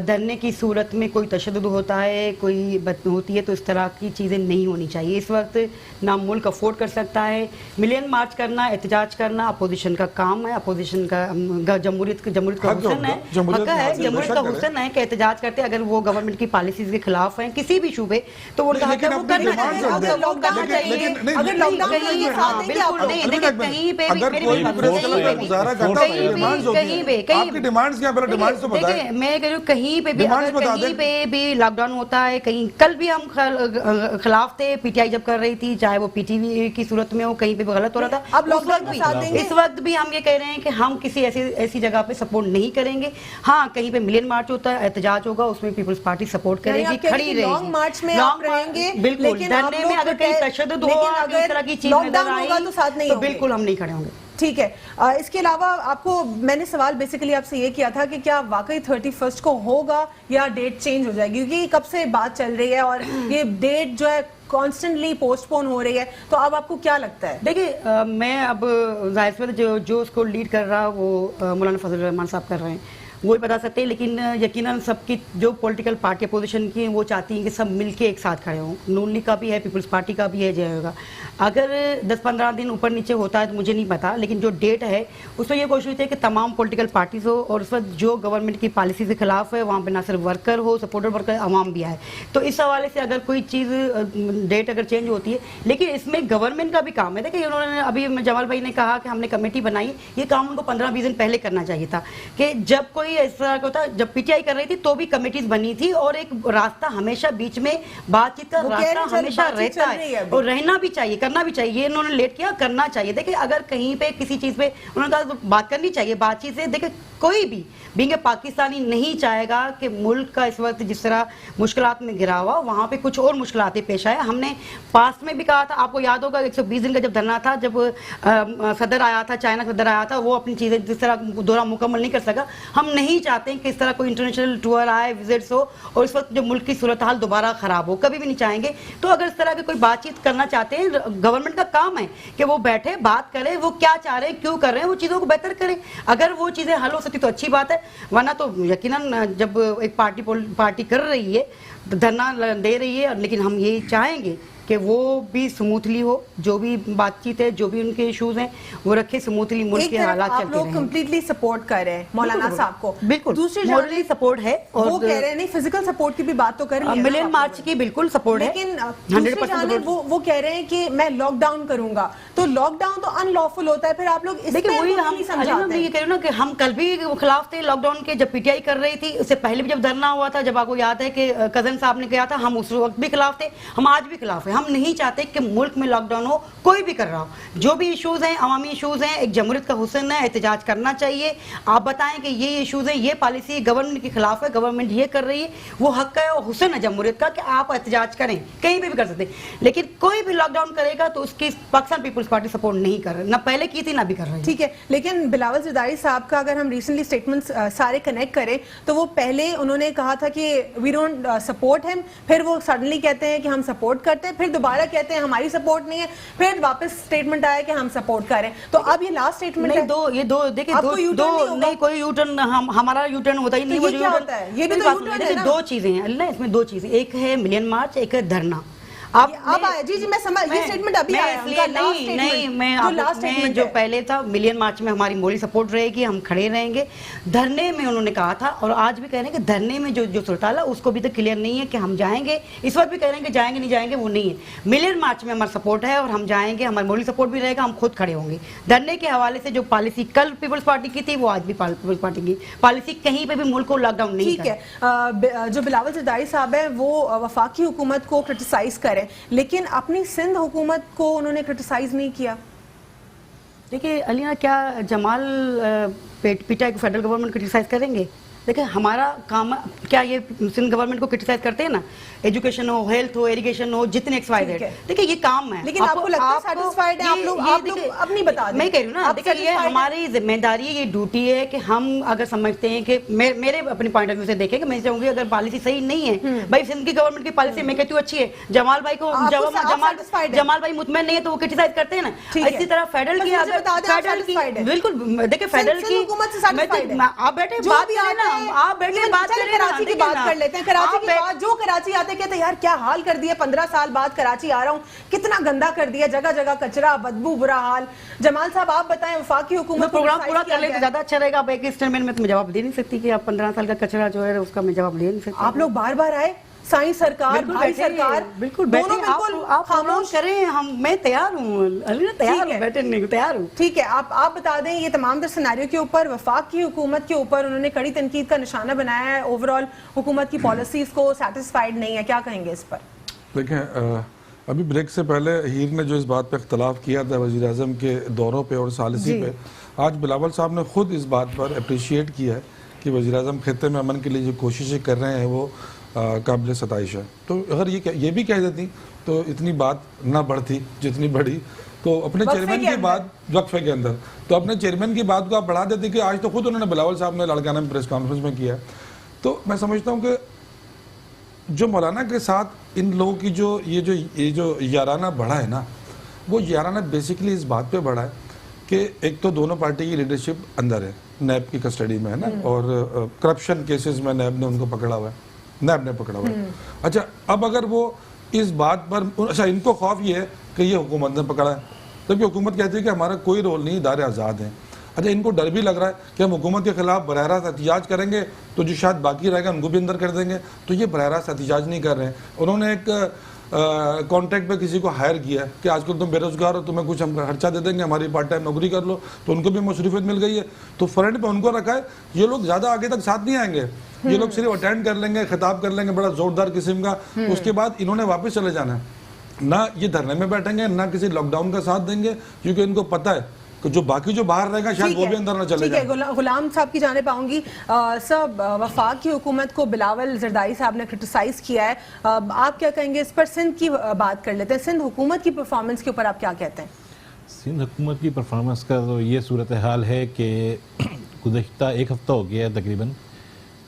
دھرنے کی صورت میں کوئی تشدد ہوتا ہے, کوئی ہوتی ہے تو اس طرح کی چیزیں نہیں ہونی چاہیے. اس وقت نہ ملک افورڈ کر سکتا ہے. ملین مارچ کرنا, احتجاج کرنا اپوزیشن کا کام ہے, اپوزیشن کا جمہوریت کا حسن ہے, حق ہے, جمہوریت کا حسن ہے کہ احتجاج کرتے اگر وہ گورنمنٹ کی پالیسیز کے خلاف ہیں کسی بھی شعبے تو وہ کہا کہ وہ کرنا چاہیے. اگر لاک ڈاؤن چاہیے, اگر لاک ڈاؤن بالکل نہیں, لیکن کہیں پہ بھی میں کہہ رہی ہوں کہیں پہ بھی اگر کہیں پہ بھی لاک ڈاؤن ہوتا ہے, کہیں کل بھی ہم خلاف تھے پی ٹی آئی جب کر رہی تھی, چاہے وہ پی ٹی وی کی صورت میں ہو, کہیں پہ بھی غلط ہو رہا تھا. اب اس وقت بھی ہم یہ کہہ رہے ہیں کہ ہم کسی ایسی جگہ پہ سپورٹ نہیں کریں گے. ہاں کہیں پہ ملین مارچ ہوتا ہے, احتجاج ہوگا, اس میں پیپلز پارٹی سپورٹ کرے گی, کھڑی رہے گی. لانگ مارچ میں آپ رہیں گے, بالکل دھرنے میں اگر کہیں تشدد ہو, اس طرح کی چیز نظر آئی تو بالکل ہم نہیں کھڑے ہوں گے. ٹھیک ہے. اس کے علاوہ آپ کو میں نے سوال بیسیکلی آپ سے یہ کیا تھا کہ کیا واقعی 31 کو ہوگا یا ڈیٹ چینج ہو جائے گی, کیونکہ کب سے بات چل رہی ہے اور یہ ڈیٹ جو ہے کانسٹنٹلی پوسٹ پون ہو رہی ہے, تو اب آپ کو کیا لگتا ہے؟ دیکھیے میں اب ظاہر سے جو اس کو لیڈ کر رہا وہ مولانا فضل الرحمان صاحب کر رہے ہیں, وہی بتا سکتے ہیں. لیکن یقیناً سب کی جو پولیٹیکل پارٹی اپوزیشن کی ہیں وہ چاہتی ہیں کہ سب مل کے ایک ساتھ کھڑے ہوں. نون لیگ کا بھی ہے, پیپلز پارٹی کا بھی ہے, جے ہوگا. اگر 10-15 دن اوپر نیچے ہوتا ہے تو مجھے نہیں پتا, لیکن جو ڈیٹ ہے اس میں یہ کوشش ہوئی ہے کہ تمام پولیٹیکل پارٹیز ہو, اور اس وقت جو گورنمنٹ کی پالیسی کے خلاف ہے وہاں پہ نہ صرف ورکر ہو, سپورٹر ورکر, عوام بھی آئے. تو اس حوالے سے اگر کوئی چیز ڈیٹ اگر چینج ہوتی ہے, لیکن اس میں گورنمنٹ کا بھی کام ہے. دیکھیے انہوں نے ابھی جمال بھائی نے کہا کہ ہم نے کمیٹی بنائی, یہ کام ان کو 15-20 دن پہلے کرنا چاہیے تھا کہ جب کوئی اس طرح کا ہوتا, جب پی ٹی آئی کر رہی تھی تو بھی کمیٹیز بنی تھی, اور ایک راستہ ہمیشہ بیچ میں بات چیت کا راستہ ہمیشہ رہتا ہے اور رہنا بھی چاہیے, کرنا بھی چاہیے. انہوں نے لیٹ کیا, کرنا چاہیے. دیکھیں اگر کہیں پہ کسی چیز پہ انہوں نے کہا بات کرنی چاہیے, بات چیت سے. دیکھیں کوئی بھی بینگ اے پاکستانی نہیں چاہے گا کہ ملک کا اس وقت جس طرح مشکلات میں گرا ہوا وہاں پہ کچھ اور مشکلات پیش آئے. ہم نے پاس میں بھی کہا تھا, آپ کو یاد ہوگا 120 دن کا جب دھرنا تھا, جب صدر آیا تھا, چائنا صدر آیا تھا, وہ اپنی چیزیں جس طرح دورہ مکمل نہیں کر سکا. ہم نہیں چاہتے کہ اس طرح کوئی انٹرنیشنل ٹور آئے, وزٹس ہو, اور اس وقت جو ملک کی صورتحال دوبارہ خراب ہو, کبھی بھی نہیں چاہیں گے. تو اگر اس طرح کی کوئی بات چیت کرنا چاہتے ہیں, گورنمنٹ کا کام ہے کہ وہ بیٹھے بات کرے, وہ کیا چاہ رہے ہیں, کیوں کر رہے ہیں, وہ چیزوں کو بہتر کریں. اگر وہ چیزیں حل ہو سکتی تو اچھی بات ہے, ورنہ تو یقیناً جب ایک پارٹی کر رہی ہے, دھرنا دے رہی ہے, لیکن ہم یہ چاہیں گے کہ وہ بھی سموتھلی ہو, جو بھی بات چیت ہے, جو بھی ان کے ایشوز ہیں وہ رکھے سموتھلی, ملک کے حالات چلتے رہیں. آپ لوگ کمپلیٹلی سپورٹ کر رہے ہیں مولانا صاحب کو, بالکل دوسری مورلی سپورٹ ہے, اور وہ کہہ رہے ہیں نہیں فزیکل سپورٹ کی بھی بات تو کر رہی ہے, ملین مارچ کی بالکل سپورٹ ہے, لیکن دوسری جانب وہ کہہ رہے ہیں کہ میں لاک ڈاؤن کروں گا, تو لاک ڈاؤن تو ان لافل ہوتا ہے. پھر آپ لوگ اس وہی ہم یہ کہہ رہے نا کہ ہم کل بھی خلاف تھے لاک ڈاؤن کے, جب پی ٹی آئی کر رہی تھی, اس سے پہلے بھی جب دھرنا ہوا تھا, جب آپ کو یاد ہے کہ کزن صاحب نے کہا تھا, ہم اس وقت بھی خلاف تھے, ہم آج بھی خلاف ہیں. ہم نہیں چاہتے کہ ملک میں لاک ڈاؤن ہو, کوئی بھی کر رہا ہو. جو بھی ایشوز ہیں عوامی ایشوز ہیں, ایک جمہوریت کا حسن ہے, احتجاج کرنا چاہیے. آپ بتائیں کہ یہ ایشوز ہیں, یہ پالیسی گورنمنٹ کے خلاف ہے, گورنمنٹ یہ کر رہی ہے, وہ حق ہے اور حسن ہے جمہوریت کا کہ آپ احتجاج کریں, کہیں بھی کر سکتے. لیکن کوئی بھی لاک ڈاؤن کرے گا تو اس کی پاکستان پیپلز پارٹی سپورٹ نہیں کر رہی, نہ پہلے کی تھی نہ بھی کر رہی. ٹھیک ہے, لیکن بلاول زرداری صاحب کا اگر ہم ریسنٹلی اسٹیٹمنٹس سارے کنیکٹ کریں تو وہ پہلے انہوں نے کہا تھا کہ وی ڈونٹ سپورٹ ہم, پھر وہ سڈنلی کہتے ہیں کہ ہم سپورٹ کرتے ہیں, پھر دوبارہ کہتے ہیں ہماری سپورٹ نہیں ہے, پھر واپس اسٹیٹمنٹ آیا کہ ہم سپورٹ کریں. تو اب یہ لاسٹ اسٹیٹمنٹ ہے, یہ دو دیکھیں, نہیں کوئی یو ٹرن, ہمارا یو ٹرن ہوتا ہی نہیں. یہ کیا ہوتا ہے, یہ بھی تو یو ٹرن ہے نا. دو چیزیں ہیں اللہ, اس میں دو چیزیں, ایک ہے ملین مارچ, ایک ہے دھرنا. اب آیا جی میں سمجھ یہ اسٹیٹمنٹ ابھی آیا نہیں جو پہلے تھا ملین مارچ میں ہماری موری سپورٹ رہے گی, ہم کھڑے رہیں گے. دھرنے میں انہوں نے کہا تھا اور آج بھی کہہ رہے ہیں کہ دھرنے میں جو صورتحال ہے اس کو بھی تو کلیئر نہیں ہے کہ ہم جائیں گے. اس وقت بھی کہہ رہے ہیں کہ جائیں گے نہیں جائیں گے, وہ نہیں ہے. ملین مارچ میں ہمارا سپورٹ ہے اور ہم جائیں گے, ہماری موری سپورٹ بھی رہے گا, ہم خود کھڑے ہوں گے. دھرنے کے حوالے سے جو پالیسی کل پیپلز پارٹی کی تھی وہ آج بھی پیپلز پارٹی کی پالیسی کہیں پہ بھی ملک کو لاک ڈاؤن نہیں. ٹھیک ہے, جو بلاول زرداری صاحب ہیں وہ وفاقی حکومت کو کرٹیسائز کریں لیکن اپنی سندھ حکومت کو انہوں نے کرٹیسائز نہیں کیا. دیکھیں علینا, کیا جمال پیٹا کو فیڈرل گورنمنٹ کرٹیسائز کریں گے؟ دیکھیں ہمارا کام کیا یہ سندھ گورنمنٹ کو کرٹیسائز کرتے ہیں نا, ایجوکیشن ہو, ہیلتھ ہو, ایریگیشن ہو, جتنے ایکس وائی زیڈ. دیکھیں یہ کام ہے, لیکن آپ کو لگتا ہے سیٹسفائیڈ ہیں آپ لوگ اب نہیں بتا دیں. میں کہہ رہی ہوں نا, دیکھیں یہ ہماری ذمہ داری ہے, یہ ڈیوٹی ہے کہ ہم اگر سمجھتے ہیں کہ میرے اپنی پوائنٹ آف ویو سے دیکھیں کہ میں چاہوں گی اگر پالیسی صحیح نہیں ہے, بھائی سندھ کی گورنمنٹ کی پالیسی میں کہتی ہوں اچھی ہے, جمال بھائی کو جمال بھائی مطمئن نہیں ہے تو وہ کرٹیسائز کرتے ہیں نا. اسی طرح فیڈرل کی بالکل دیکھیں فیڈرل کی آپ بیٹھے بات کریں نا, آپ بیٹھے کراچی کی بات کر لیتے ہیں. کراچی کی بات, جو کراچی آتے کہتے ہیں یار کیا حال کر دیا, 15 سال بعد کراچی آ رہا ہوں, کتنا گندا کر دیا, جگہ جگہ کچرا, بدبو, برا حال. جمال صاحب آپ بتائیں وفاقی حکومت پروگرام پورا کر لیں تو زیادہ اچھا رہے گا. آپ ایک اسٹیٹمنٹ میں تو میں جواب دے نہیں سکتی کہ آپ 15 سال کا کچرا جو ہے اس کا میں جواب دے نہیں سکتی. آپ لوگ بار بار آئے, سائنس سرکار, بھائی سرکار, بالکل آپ خاموش کریں, میں تیار ہوں علی, تیار ہوں, بیٹھے نہیں تیار ہوں. ٹھیک ہے, آپ بتا دیں یہ تمام در سیناریو کے اوپر وفاق کی حکومت کے اوپر انہوں نے کڑی تنقید کا نشانہ بنایا ہے, اوور آل حکومت کی پالیسیز کو سیٹسفائیڈ نہیں ہے, کیا کہیں گے اس پر؟ دیکھیں ابھی بریک سے پہلے ہیر نے جو اس بات پہ اختلاف کیا تھا وزیر اعظم کے دوروں پہ اور ثالثی پہ, آج بلاول صاحب نے خود اس بات پر اپریشیٹ کیا ہے کہ وزیر اعظم خطے میں امن کے لیے جو کوششیں کر رہے ہیں وہ قابل ستائش ہے. تو اگر یہ بھی کہہ دیتی تو اتنی بات نہ بڑھتی جتنی بڑھی. تو اپنے چیئرمین کی بات وقفے کے اندر تو اپنے چیئرمین کی بات کو آپ بڑھا دیتے کہ آج تو خود انہوں نے بلاول صاحب نے لاڑکانہ میں پریس کانفرنس میں کیا. تو میں سمجھتا ہوں کہ جو مولانا کے ساتھ ان لوگوں کی یہ جو یارانہ بڑھا ہے نا, وہ یارانہ بیسیکلی اس بات پہ بڑھا ہے کہ ایک تو دونوں پارٹی کی لیڈرشپ اندر ہے, نیب کی کسٹڈی میں ہے نا, اور کرپشن کیسز میں نیب نے ان کو پکڑا ہوا ہے, نیب نے پکڑا ہوا ہے. اچھا اب اگر وہ اس بات پر, اچھا ان کو خوف یہ ہے کہ یہ حکومت نے پکڑا ہے, جبکہ حکومت کہتی ہے کہ ہمارا کوئی رول نہیں, ادارے آزاد ہیں. اچھا ان کو ڈر بھی لگ رہا ہے کہ ہم حکومت کے خلاف براہ راست احتجاج کریں گے تو جو شاید باقی رہے گا ان کو بھی اندر کر دیں گے, تو یہ براہ راست احتجاج نہیں کر رہے ہیں. انہوں نے ایک کانٹریکٹ پہ کسی کو ہائر کیا ہے کہ آج کل تم بے روزگار ہو, تمہیں کچھ ہم خرچہ دے دیں گے, ہماری پارٹ ٹائم نوکری کر لو, تو ان کو بھی مصروفیت مل گئی ہے. تو فرنٹ پہ ان کو رکھا ہے. یہ لوگ زیادہ آگے تک ساتھ نہیں آئیں گے, یہ لوگ صرف اٹینڈ کر لیں گے, خطاب کر لیں گے بڑا زوردار قسم کا, اس کے بعد انہوں نے واپس چلے جانا ہے. نہ یہ دھرنے میں بیٹھیں گے, نہ کسی لاک ڈاؤن کا ساتھ دیں گے, کیونکہ ان کو پتہ ہے کہ جو باقی جو باہر رہے گا شاید وہ بھی اندر نہ چلے جائیں. ٹھیک ہے, غلام صاحب کی جانب آؤں گی. سب وفاق کی حکومت کو بلاول زرداری صاحب نے کرٹیسائز کیا ہے, آپ کیا کہیں گے اس پر؟ سندھ کی بات کر لیتے ہیں, سندھ حکومت کی پرفارمنس کے اوپر آپ کیا کہتے ہیں؟ سندھ حکومت کی پرفارمنس کا تو یہ صورتحال ہے کہ گزشتہ ایک ہفتہ ہو گیا ہے تقریباً,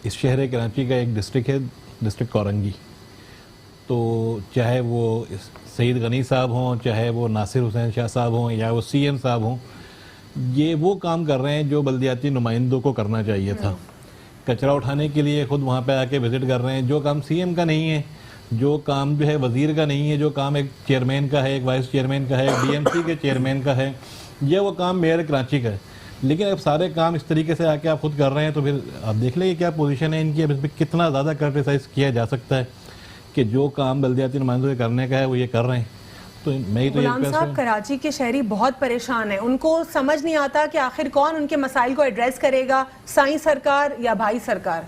اس شہر کراچی کا ایک ڈسٹرکٹ ہے, ڈسٹرکٹ کورنگی. تو چاہے وہ سعید غنی صاحب ہوں, چاہے وہ ناصر حسین شاہ صاحب ہوں, یا وہ سی ایم صاحب ہوں, یہ وہ کام کر رہے ہیں جو بلدیاتی نمائندوں کو کرنا چاہیے تھا. کچرا اٹھانے کے لیے خود وہاں پہ آ کے وزٹ کر رہے ہیں, جو کام سی ایم کا نہیں ہے, جو کام جو ہے وزیر کا نہیں ہے, جو کام ایک چیئرمین کا ہے, ایک وائس چیئرمین کا ہے, ڈی ایم سی کے چیئرمین کا ہے, یہ وہ کام میئر کراچی کا ہے. لیکن اب سارے کام اس طریقے سے آ کے آپ خود کر رہے ہیں, تو پھر آپ دیکھ لیں کیا پوزیشن ہے ان کی, اب اس پہ کتنا زیادہ کرٹیسائز کیا جا سکتا ہے کہ جو کام بلدیاتی نمائندوں کے کرنے کا ہے وہ یہ کر رہے ہیں. تو میں تو غلام صاحب, کراچی کے شہری بہت پریشان ہیں, ان کو سمجھ نہیں آتا کہ آخر کون ان کے مسائل کو ایڈریس کرے گا, سائیں سرکار یا بھائی سرکار؟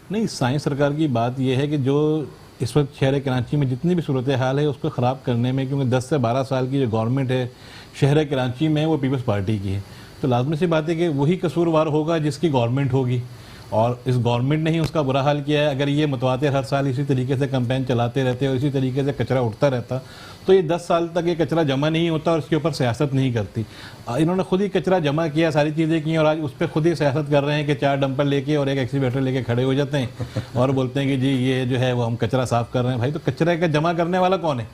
نہیں, سائیں سرکار کی بات یہ ہے کہ جو اس وقت شہر کراچی میں جتنی بھی صورتحال ہے اس کو خراب کرنے میں, کیونکہ 10 سے 12 سال کی جو گورنمنٹ ہے شہر کراچی میں وہ پیپلز پارٹی کی ہے, تو لازمی سی بات ہے کہ وہی قصوروار ہوگا جس کی گورنمنٹ ہوگی, اور اس گورنمنٹ نے ہی اس کا برا حال کیا ہے. اگر یہ متواتر ہر سال اسی طریقے سے کمپین چلاتے رہتے اور اسی طریقے سے کچرا اٹھتا رہتا تو یہ 10 سال تک یہ کچرا جمع نہیں ہوتا اور اس کے اوپر سیاست نہیں کرتی. انہوں نے خود ہی کچرا جمع کیا, ساری چیزیں کی, اور آج اس پہ خود ہی سیاست کر رہے ہیں کہ 4 ڈمپر لے کے اور ایک ایکسیویٹر لے کے کھڑے ہو جاتے ہیں اور بولتے ہیں کہ جی یہ جو ہے وہ ہم کچرا صاف کر رہے ہیں. بھائی تو کچرے کا جمع کرنے والا کون ہے؟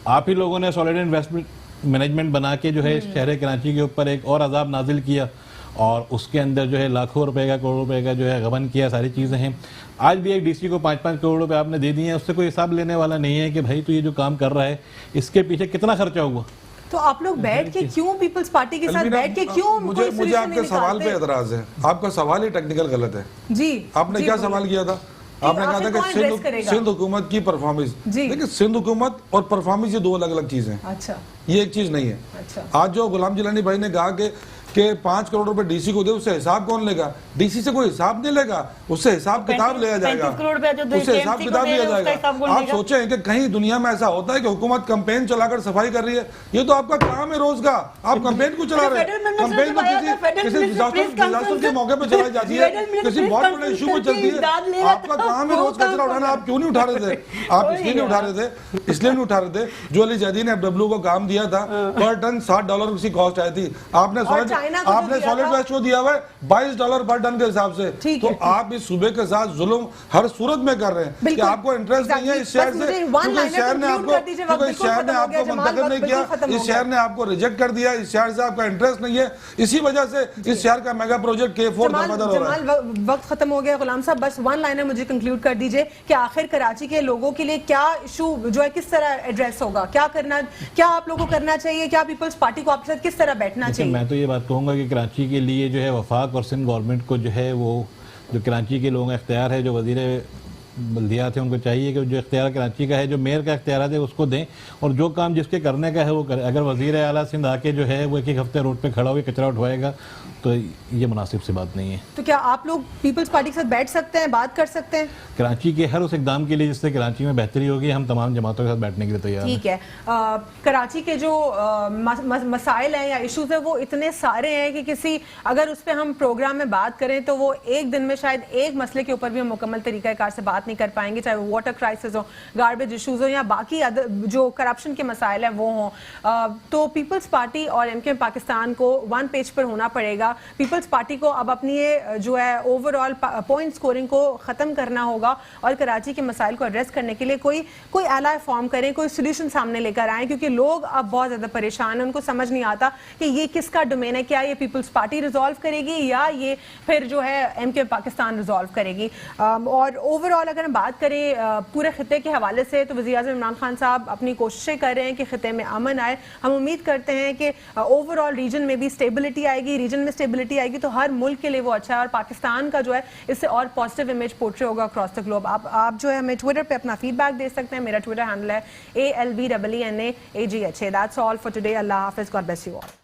آپ ہی لوگوں نے سالڈ انویسٹمنٹ مینجمنٹ بنا کے جو ہے شہر کراچی کے اوپر ایک اور عذاب نازل کیا, اور اس کے اندر جو ہے لاکھوں روپے کا کروڑوں روپے کا جو ہے غبن کیا, ساری چیزیں ہیں. آج بھی ایک ڈی سی کو 5-5 کروڑ روپے آپ نے دے دیے ہیں, اس سے کوئی حساب لینے والا نہیں ہے کہ بھائی تو یہ جو کام کر رہا ہے اس کے پیچھے کتنا خرچہ ہوا. تو آپ لوگ بیٹھ کے کیوں پیپلز پارٹی کے ساتھ بیٹھ کے کیوں مجھے آپ کے سوال پہ اعتراض ہے, آپ کا سوال ہی ٹیکنیکل غلط ہے. جی آپ نے کیا سوال کیا تھا؟ آپ نے کہا تھا کہ سندھ حکومت کی پرفارمنس. دیکھیں سندھ حکومت اور پرفارمنس یہ دو الگ الگ چیزیں ہیں. اچھا یہ ایک چیز نہیں ہے. آج جو غلام جیلانی بھائی نے کہا کہ 5 کروڑ روپے ڈی سی کو دے, اس سے حساب کون لے گا؟ ڈی سی سے کوئی حساب نہیں لے گا, اس سے حساب کتاب لیا جائے گا, اس سے حساب کتاب لیا جائے گا. آپ سوچیں کہ کہیں دنیا میں ایسا ہوتا ہے کہ حکومت کمپین چلا کر صفائی کر رہی ہے؟ یہ تو آپ کا کام ہے روز کا, آپ کمپین کو چلا رہے ہیں. کمپین تو کسی ڈیزاسٹر کے موقع پہ چلائی جاتی ہے, کسی بہت بڑے ایشو پہ چلتی ہے. آپ کا کام ہے روز کچرا اٹھانا. آپ کیوں نہیں اٹھا رہے تھے؟ آپ اس لیے نہیں اٹھا رہے تھے, اس لیے نہیں اٹھا رہے تھے جو علی زیدی نے FW کو کام دیا تھا, پر ٹن $60 کی کاسٹ آئی تھی. آپ نے سالڈ ویسٹ کو دیا ہوا ہے $22 پر ٹن کے حساب سے. تو آپ اس صوبے کے ساتھ ظلم ہر صورت میں کر رہے ہیں کہ آپ کو انٹرسٹ نہیں ہے اس شہر سے, کیونکہ شہر نے آپ کو منتخب نہیں کیا, اس شہر نے آپ کو ریجیکٹ کر دیا, اس شہر سے آپ کا انٹرسٹ نہیں ہے, اسی وجہ سے اس شہر کا میگا پروجیکٹ K4 دامادر ہو رہا ہے. وقت ختم ہو گیا غلام صاحب, بس ون لائنر مجھے کنکلوڈ کر دیجئے کہ آخر کراچی کے لوگوں کے لیے کیا ایشو جو ہے کس طرح ایڈریس ہوگا, کیا آپ لوگوں کو کرنا چاہیے, کیا پیپلز پارٹی کو آپ کے ساتھ کس طرح بیٹھنا چاہیے؟ میں تو یہ بات کہوں گا کہ کراچی کے لیے جو ہے وفاق اور سندھ گورنمنٹ کو جو ہے وہ جو کراچی کے لوگوں کا اختیار ہے, جو وزیر بلدیات ہیں ان کو چاہیے کہ جو اختیار کراچی کا ہے, جو میئر کا اختیارات ہے اس کو دیں, اور جو کام جس کے کرنے کا ہے وہ کرے. اگر وزیر اعلیٰ سندھ آ کے جو ہے وہ ایک ہفتے روڈ پہ کھڑا ہو کے کچرا اٹھوائے گا تو یہ مناسب سی بات نہیں ہے. تو کیا آپ لوگ پیپلز پارٹی کے ساتھ بیٹھ سکتے ہیں, بات کر سکتے ہیں؟ کراچی کے ہر اس اقدام کے لیے جس سے کراچی میں بہتری ہوگی ہم تمام جماعتوں کے ساتھ بیٹھنے کے لیے تیار ہیں. ٹھیک ہے. کراچی کے جو مسائل ہیں یا ایشوز ہیں وہ اتنے سارے ہیں کہ کسی اگر اس پہ ہم پروگرام میں بات کریں تو وہ ایک دن میں شاید ایک مسئلے کے اوپر بھی ہم مکمل طریقہ کار سے بات نہیں کر پائیں گے, چاہے وہ واٹر کرائسس ہو, گاربیج ایشوز ہو, یا باقی جو کرپشن کے مسائل ہیں وہ ہوں. تو پیپلز پارٹی اور MKM پاکستان کو ون پیج پر ہونا پڑے گا. پیپلز پارٹی کو اب اپنی جو ہے اوور آل پوائنٹ سکورنگ کو ختم کرنا ہوگا اور کراچی کے مسائل کو ایڈریس کرنے کے لیے کوئی ایلائی فارم کریں, کوئی سولوشن سامنے لے کر آئیں, کیونکہ لوگ اب بہت زیادہ پریشان ہیں. ان کو سمجھ نہیں آتا کہ یہ کس کا ڈومین ہے, کیا یہ پیپلز پارٹی ریزالو کرے گی یا یہ پھر جو ہے MKM پاکستان ریزالو کرے گی. اور اوور آل اگر ہم بات کریں پورے خطے کے حوالے سے تو وزیر اعظم عمران خان صاحب اپنی کوششیں کر رہے ہیں کہ خطے میں امن آئے. ہم امید کرتے ہیں کہ اوور آل ریجن میں بھی اسٹیبلٹی آئے گی, ریجن میں اسٹیبلٹی آئے گی تو ہر ملک کے لیے وہ اچھا ہے, اور پاکستان کا جو ہے اس سے اور پازیٹیو امیج پورٹری ہوگا اکراس دا گلوب. آپ جو ہے ہمیں ٹویٹر پہ اپنا فیڈ بیک دے سکتے ہیں. میرا ٹویٹر ہینڈل ہے ALBEENAAGH. That's all for today. اللہ حافظ. God bless you all.